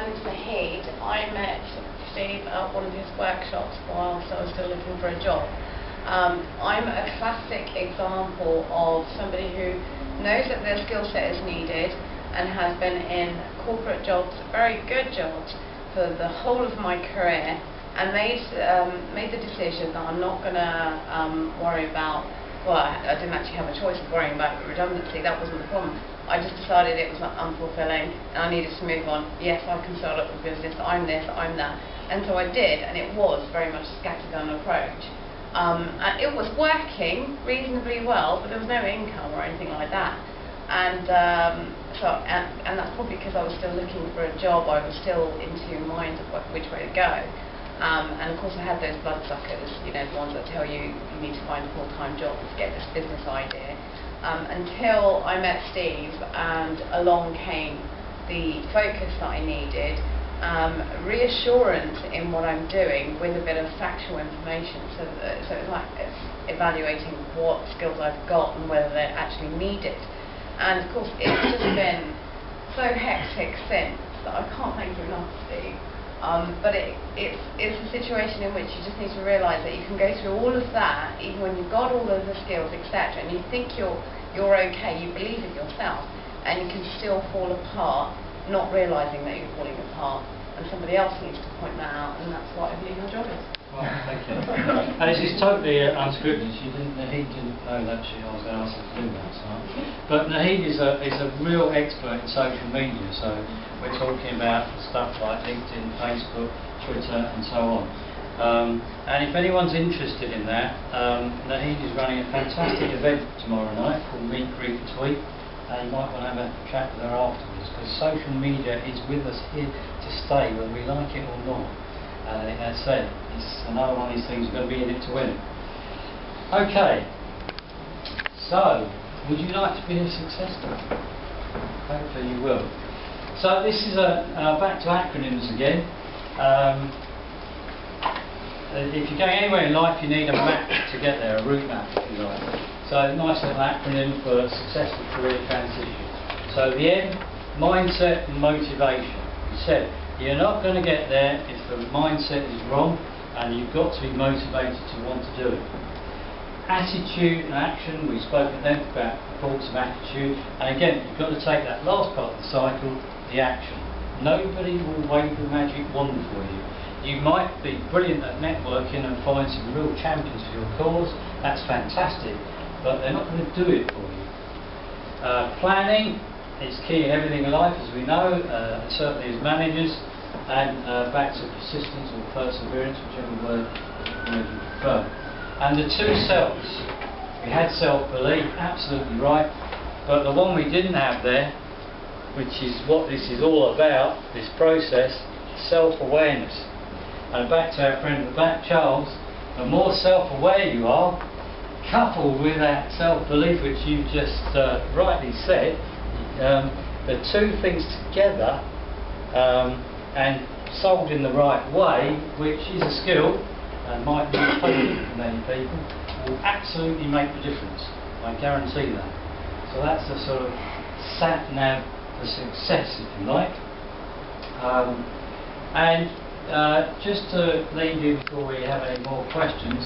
name's Nahid. I met Steve at one of his workshops whilst I was still looking for a job. I'm a classic example of somebody who knows that their skill set is needed and has been in corporate jobs, very good jobs, for the whole of my career, and made the decision that I'm not going to worry about. Well, I didn't actually have a choice of worrying about redundancy. That wasn't the problem. I just decided it was unfulfilling and I needed to move on. Yes, I can start up a business, I'm this, I'm that. And so I did, and it was very much a scattergun approach. And it was working reasonably well, but there was no income or anything like that. And and that's probably because I was still looking for a job. I was still in two minds of which way to go. And of course I had those bloodsuckers, you know, the ones that tell you you need to find a full-time job to get this business idea. Until I met Steve and along came the focus that I needed, reassurance in what I'm doing with a bit of factual information, so it's like evaluating what skills I've got and whether they're actually needed. And of course it's just been so hectic since that I can't thank you enough, Steve. But it's a situation in which you just need to realise that you can go through all of that, even when you've got all of the skills, etc., and you think you're okay, you believe in yourself, and you can still fall apart, not realising that you're falling apart, and somebody else needs to point that out, and that's what I believe your job is. Well, thank you. And this is totally unscripted. Nahid didn't know that I was going to ask her to do that. So. But Nahid is a real expert in social media, so we're talking about stuff like LinkedIn, Facebook, Twitter and so on. And if anyone's interested in that, Nahid is running a fantastic event tomorrow night called Meet, Greet and Tweet, and you might want to have a chat with her afterwards, because social media is with us here to stay whether we like it or not. And I think that's it. It's another one of these things, you've got to be in it to win it. Okay, so would you like to be a success story? Hopefully you will. So this is back to acronyms again. If you're going anywhere in life, you need a map to get there, a route map if you like. So a nice little acronym for successful career transition. So the M, mindset and motivation. You said you're not going to get there if the mindset is wrong, and you've got to be motivated to want to do it. Attitude and action, we spoke at length about thoughts of attitude, and again you've got to take that last part of the cycle, the action. Nobody will wave the magic wand for you. You might be brilliant at networking and find some real champions for your cause, that's fantastic, but they're not going to do it for you. Planning is key in everything in life, as we know, certainly as managers, and back to persistence or perseverance, whichever word you prefer. And the two selves, we had self-belief, absolutely right, but the one we didn't have there, which is what this is all about, this process, self-awareness. And back to our friend at the back, Charles, the more self-aware you are, coupled with that self-belief which you've just rightly said, the two things together and sold in the right way, which is a skill and might be potent for many people, will absolutely make the difference. I guarantee that. So that's the sort of sat-nav for success, if you like. And just to leave you before we have any more questions,